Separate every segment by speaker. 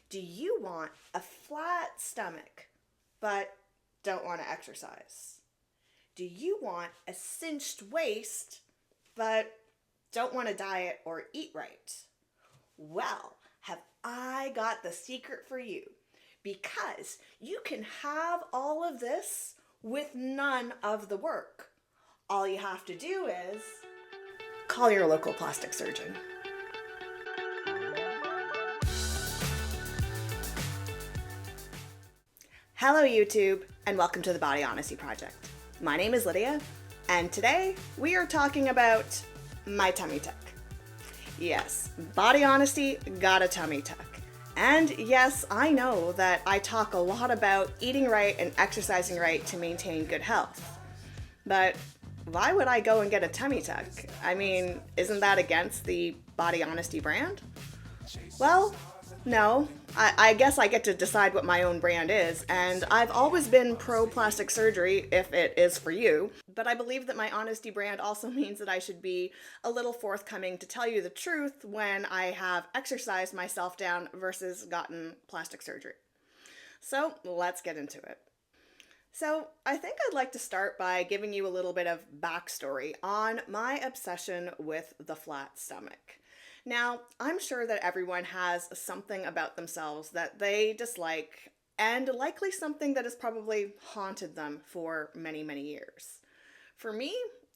Speaker 1: Do you want a flat stomach but don't want to exercise? Do you want a cinched waist but don't want to diet or eat right? Well, have I got the secret for you? Because you can have all of this with none of the work. All you have to do is call your local plastic surgeon. Hello YouTube, and welcome to the Body Honesty Project. My name is Lydia, and today we are talking about my tummy tuck. Yes, body honesty got a tummy tuck. And yes, I know that I talk a lot about eating right and exercising right to maintain good health. But why would I go and get a tummy tuck? I mean, isn't that against the Body Honesty brand? Well, no. I guess I get to decide what my own brand is, and I've always been pro plastic surgery if it is for you, but I believe that my honesty brand also means that I should be a little forthcoming to tell you the truth when I have exercised myself down versus gotten plastic surgery. So let's get into it. So I think I'd like to start by giving you a little bit of backstory on my obsession with the flat stomach. Now, I'm sure that everyone has something about themselves that they dislike, and likely something that has probably haunted them for many, many years. For me,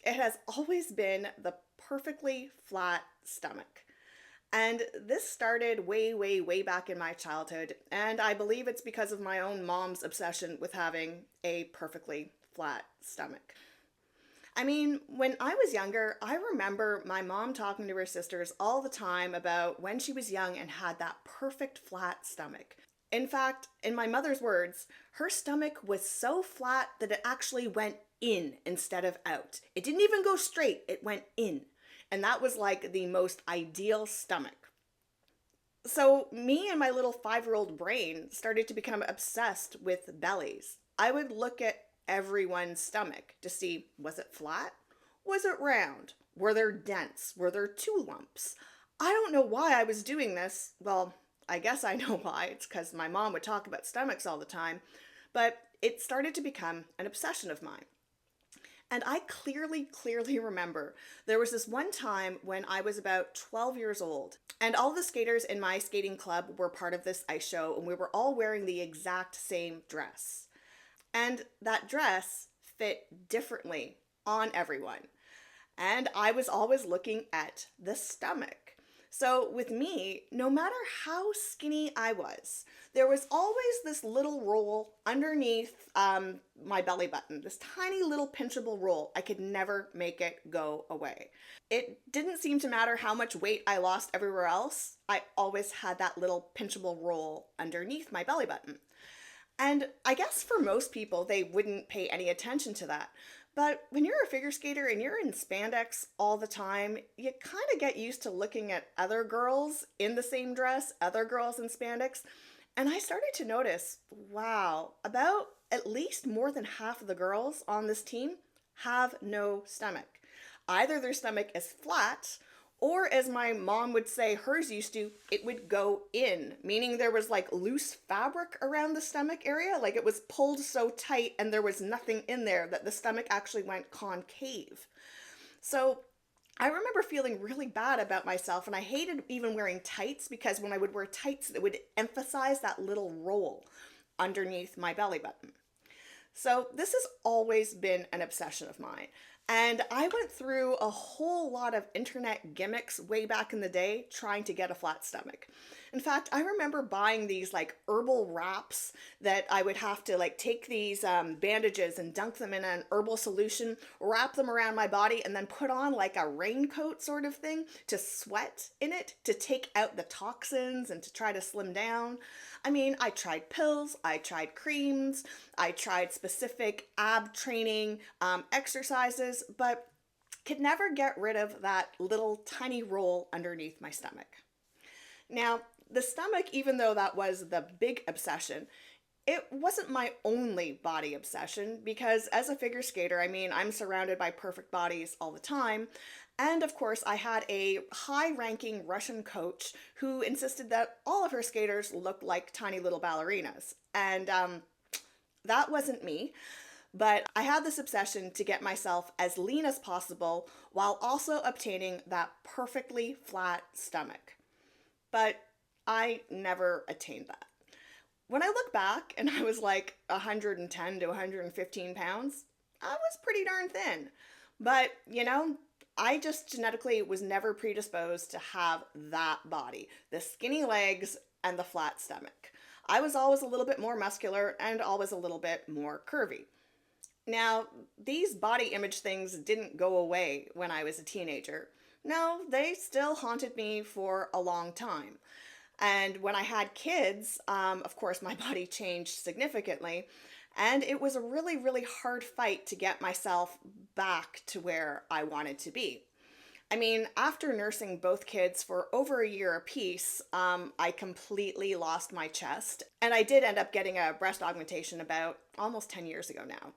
Speaker 1: it has always been the perfectly flat stomach. And this started way, way, way back in my childhood, and I believe it's because of my own mom's obsession with having a perfectly flat stomach. I mean, when I was younger, I remember my mom talking to her sisters all the time about when she was young and had that perfect flat stomach. In fact, in my mother's words, her stomach was so flat that it actually went in instead of out. It didn't even go straight, it went in. And that was like the most ideal stomach. So, me and my little 5-year-old brain started to become obsessed with bellies. I would look at everyone's stomach to see, was it flat? Was it round? Were there dents? Were there two lumps? I don't know why I was doing this. Well, I guess I know why. It's because my mom would talk about stomachs all the time. But it started to become an obsession of mine. And I clearly remember there was this one time when I was about 12 years old, and all the skaters in my skating club were part of this ice show, and we were all wearing the exact same dress. And that dress fit differently on everyone. And I was always looking at the stomach. So with me, no matter how skinny I was, there was always this little roll underneath my belly button, this tiny little pinchable roll. I could never make it go away. It didn't seem to matter how much weight I lost everywhere else. I always had that little pinchable roll underneath my belly button. And I guess for most people, they wouldn't pay any attention to that. But when you're a figure skater and you're in spandex all the time, you kind of get used to looking at other girls in the same dress, other girls in spandex. And I started to notice, wow, about at least more than half of the girls on this team have no stomach. Either their stomach is flat, or as my mom would say hers used to, it would go in, meaning there was like loose fabric around the stomach area, like it was pulled so tight and there was nothing in there that the stomach actually went concave. So I remember feeling really bad about myself, and I hated even wearing tights because when I would wear tights, it would emphasize that little roll underneath my belly button. So this has always been an obsession of mine. And I went through a whole lot of internet gimmicks way back in the day trying to get a flat stomach. In fact, I remember buying these like herbal wraps that I would have to like take these bandages and dunk them in an herbal solution, wrap them around my body, and then put on like a raincoat sort of thing to sweat in it to take out the toxins and to try to slim down. I mean, I tried pills, I tried creams, I tried specific ab training exercises, but could never get rid of that little tiny roll underneath my stomach. Now, the stomach, even though that was the big obsession, it wasn't my only body obsession because as a figure skater, I mean, I'm surrounded by perfect bodies all the time. And of course, I had a high ranking Russian coach who insisted that all of her skaters looked like tiny little ballerinas. And that wasn't me, but I had this obsession to get myself as lean as possible while also obtaining that perfectly flat stomach. But I never attained that. When I look back and I was like 110 to 115 pounds, I was pretty darn thin. But, I just genetically was never predisposed to have that body, the skinny legs and the flat stomach. I was always a little bit more muscular and always a little bit more curvy. Now, these body image things didn't go away when I was a teenager. No, they still haunted me for a long time. And when I had kids, of course, my body changed significantly. And it was a really, really hard fight to get myself back to where I wanted to be. I mean, after nursing both kids for over a year apiece, I completely lost my chest. And I did end up getting a breast augmentation about almost 10 years ago now.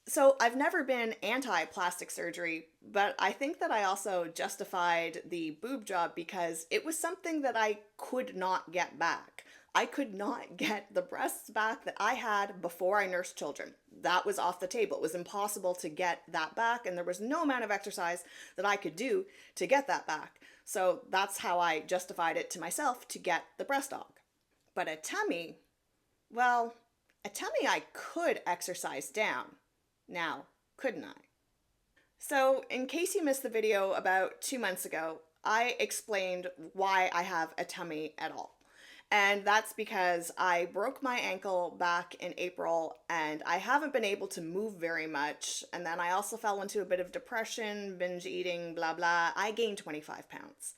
Speaker 1: So I've never been anti-plastic surgery, but I think that I also justified the boob job because it was something that I could not get back. I could not get the breasts back that I had before I nursed children. That was off the table. It was impossible to get that back, and there was no amount of exercise that I could do to get that back. So that's how I justified it to myself to get the breast aug. But a tummy, well, a tummy I could exercise down. Now, couldn't I? So, in case you missed the video about 2 months ago, I explained why I have a tummy at all. And that's because I broke my ankle back in April and I haven't been able to move very much. And then I also fell into a bit of depression, binge eating, blah, blah. I gained 25 pounds.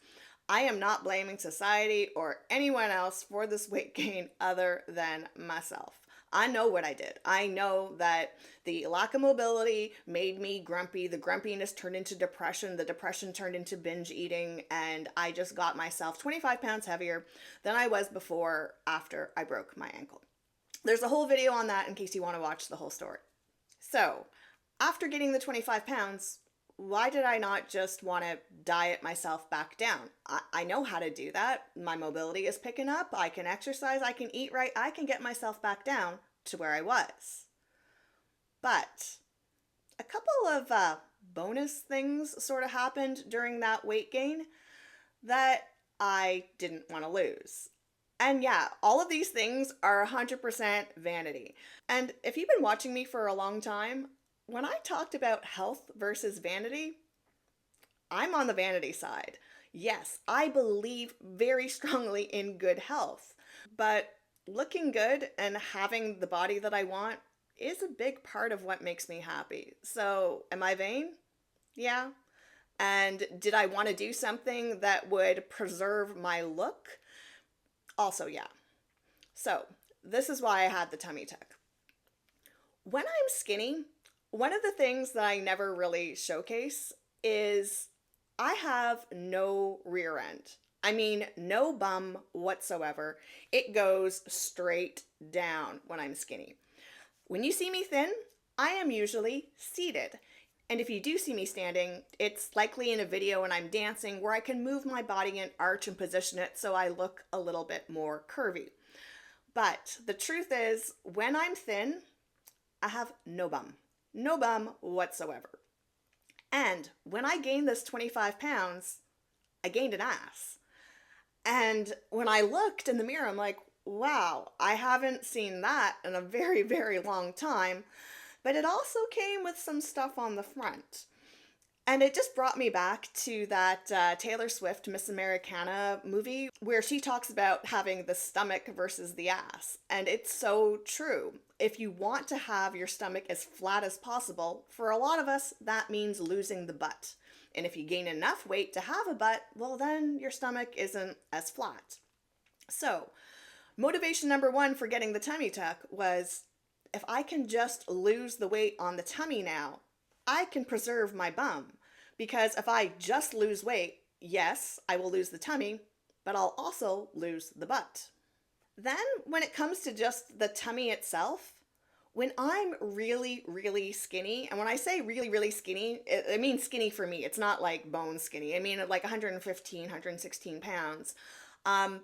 Speaker 1: I am not blaming society or anyone else for this weight gain other than myself. I know what I did. I know that the lack of mobility made me grumpy. The grumpiness turned into depression. The depression turned into binge eating. And I just got myself 25 pounds heavier than I was before after I broke my ankle. There's a whole video on that in case you want to watch the whole story. So, after getting the 25 pounds, why did I not just want to diet myself back down? I know how to do that. My mobility is picking up. I can exercise. I can eat right. I can get myself back down to where I was. But a couple of bonus things sort of happened during that weight gain that I didn't want to lose. And yeah, all of these things are 100% vanity. And if you've been watching me for a long time, when I talked about health versus vanity, I'm on the vanity side. Yes, I believe very strongly in good health, but looking good and having the body that I want is a big part of what makes me happy. So, am I vain? Yeah. And did I want to do something that would preserve my look? Also, yeah. So, this is why I had the tummy tuck. When I'm skinny, one of the things that I never really showcase is I have no rear end. I mean, no bum whatsoever. It goes straight down when I'm skinny. When you see me thin, I am usually seated. And if you do see me standing, it's likely in a video when I'm dancing where I can move my body and arch and position it so I look a little bit more curvy. But the truth is, when I'm thin, I have no bum. No bum whatsoever. And when I gained this 25 pounds, I gained an ass. And when I looked in the mirror, I'm like, wow, I haven't seen that in a very, very long time. But it also came with some stuff on the front. And it just brought me back to that Taylor Swift Miss Americana movie where she talks about having the stomach versus the ass. And it's so true. If you want to have your stomach as flat as possible, for a lot of us, that means losing the butt. And if you gain enough weight to have a butt, well, then your stomach isn't as flat. So, motivation number one for getting the tummy tuck was, if I can just lose the weight on the tummy now, I can preserve my bum. Because if I just lose weight, yes, I will lose the tummy, but I'll also lose the butt. Then, when it comes to just the tummy itself, When I'm really, really skinny, and when I say really, really skinny, I mean skinny for me. It's not like bone skinny. I mean like 115, 116 pounds. Um,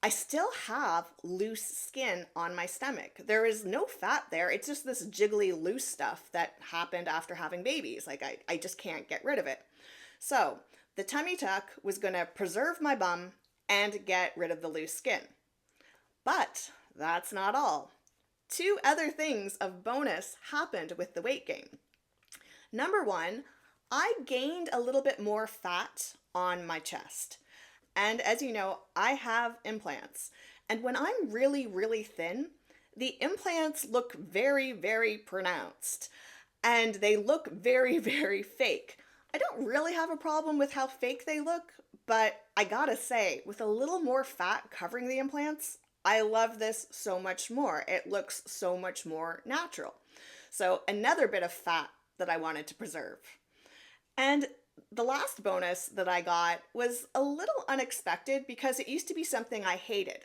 Speaker 1: I still have loose skin on my stomach. There is no fat there. It's just this jiggly loose stuff that happened after having babies. Like I just can't get rid of it. So the tummy tuck was going to preserve my bum and get rid of the loose skin. But that's not all. Two other things of bonus happened with the weight gain. Number one, I gained a little bit more fat on my chest. And as you know, I have implants. And when I'm really, really thin, the implants look very, very pronounced. And they look very, very fake. I don't really have a problem with how fake they look, but I gotta say, with a little more fat covering the implants, I love this so much more. It looks so much more natural. So another bit of fat that I wanted to preserve. And the last bonus that I got was a little unexpected because it used to be something I hated,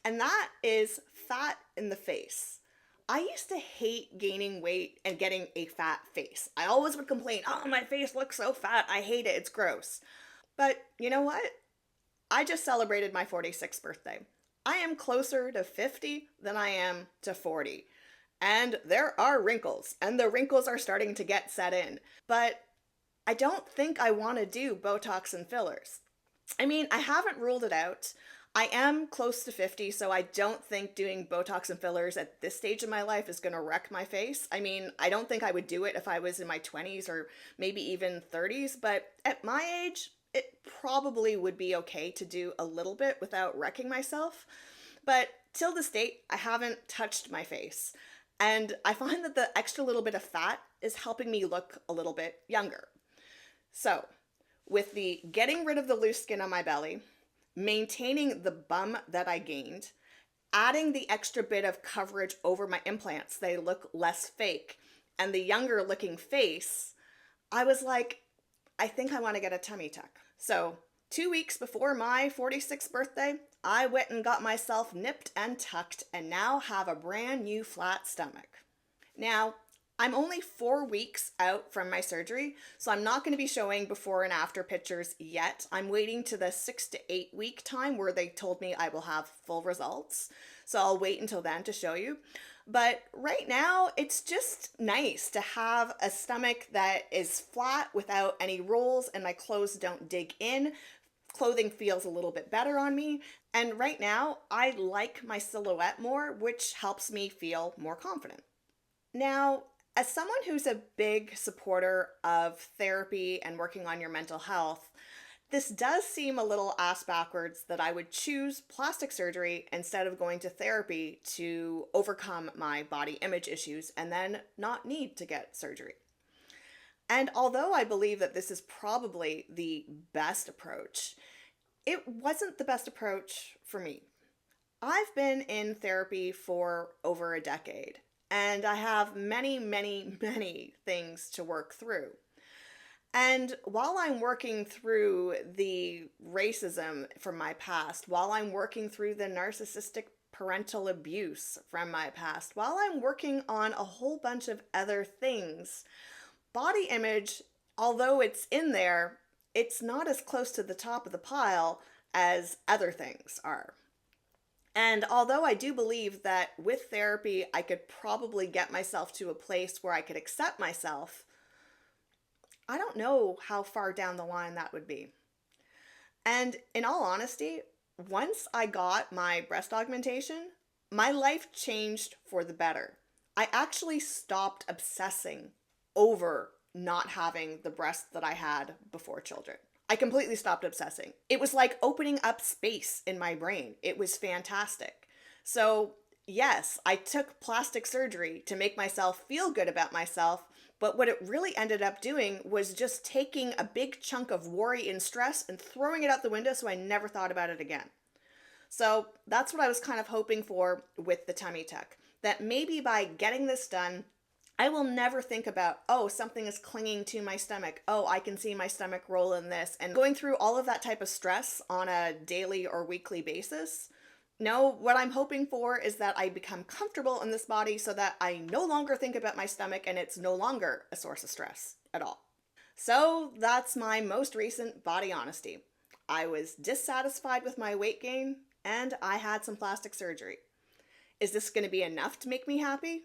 Speaker 1: and that is fat in the face. I used to hate gaining weight and getting a fat face. I always would complain, oh, my face looks so fat. I hate it. It's gross. But you know what? I just celebrated my 46th birthday. I am closer to 50 than I am to 40. And there are wrinkles, and the wrinkles are starting to get set in. But I don't think I want to do Botox and fillers. I mean, I haven't ruled it out. I am close to 50, so I don't think doing Botox and fillers at this stage of my life is going to wreck my face. I mean, I don't think I would do it if I was in my 20s or maybe even 30s, but at my age, it probably would be okay to do a little bit without wrecking myself. But till this date, I haven't touched my face. And I find that the extra little bit of fat is helping me look a little bit younger. So, with the getting rid of the loose skin on my belly, maintaining the bum that I gained, adding the extra bit of coverage over my implants, they look less fake, and the younger looking face, I was like, I think I want to get a tummy tuck. So 2 weeks before my 46th birthday, I went and got myself nipped and tucked and now have a brand new flat stomach. Now, I'm only 4 weeks out from my surgery, so I'm not going to be showing before and after pictures yet. I'm waiting to the 6 to 8 week time where they told me I will have full results. So I'll wait until then to show you. But right now, it's just nice to have a stomach that is flat without any rolls and my clothes don't dig in. Clothing feels a little bit better on me. And right now, I like my silhouette more, which helps me feel more confident. Now, as someone who's a big supporter of therapy and working on your mental health, this does seem a little ass backwards that I would choose plastic surgery instead of going to therapy to overcome my body image issues and then not need to get surgery. And although I believe that this is probably the best approach, it wasn't the best approach for me. I've been in therapy for over a decade, and I have many, many, many things to work through. And while I'm working through the racism from my past, while I'm working through the narcissistic parental abuse from my past, while I'm working on a whole bunch of other things, body image, although it's in there, it's not as close to the top of the pile as other things are. And although I do believe that with therapy, I could probably get myself to a place where I could accept myself, I don't know how far down the line that would be. And in all honesty, once I got my breast augmentation, my life changed for the better. I actually stopped obsessing over not having the breasts that I had before children. I completely stopped obsessing. It was like opening up space in my brain. It was fantastic. So yes, I took plastic surgery to make myself feel good about myself, but what it really ended up doing was just taking a big chunk of worry and stress and throwing it out the window so I never thought about it again. So that's what I was kind of hoping for with the tummy tuck, that maybe by getting this done, I will never think about, oh, something is clinging to my stomach. Oh, I can see my stomach roll in this. And going through all of that type of stress on a daily or weekly basis, No, what I'm hoping for is that I become comfortable in this body so that I no longer think about my stomach and it's no longer a source of stress at all. So that's my most recent body honesty. I was dissatisfied with my weight gain and I had some plastic surgery. Is this going to be enough to make me happy?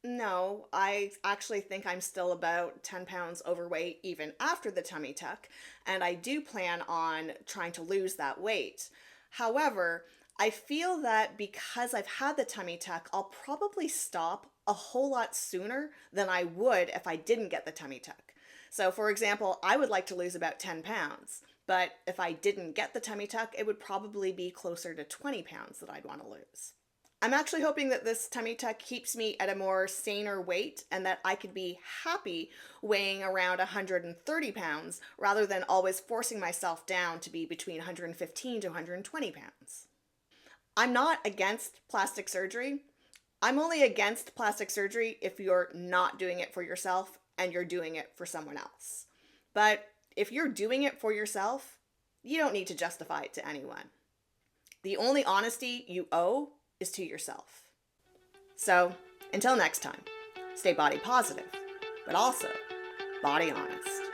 Speaker 1: No, I actually think I'm still about 10 pounds overweight even after the tummy tuck, and I do plan on trying to lose that weight. However, I feel that because I've had the tummy tuck, I'll probably stop a whole lot sooner than I would if I didn't get the tummy tuck. So, for example, I would like to lose about 10 pounds, but if I didn't get the tummy tuck, it would probably be closer to 20 pounds that I'd want to lose. I'm actually hoping that this tummy tuck keeps me at a more saner weight and that I could be happy weighing around 130 pounds rather than always forcing myself down to be between 115 to 120 pounds. I'm not against plastic surgery. I'm only against plastic surgery if you're not doing it for yourself and you're doing it for someone else. But if you're doing it for yourself, you don't need to justify it to anyone. The only honesty you owe is to yourself. So, until next time, stay body positive, but also body honest.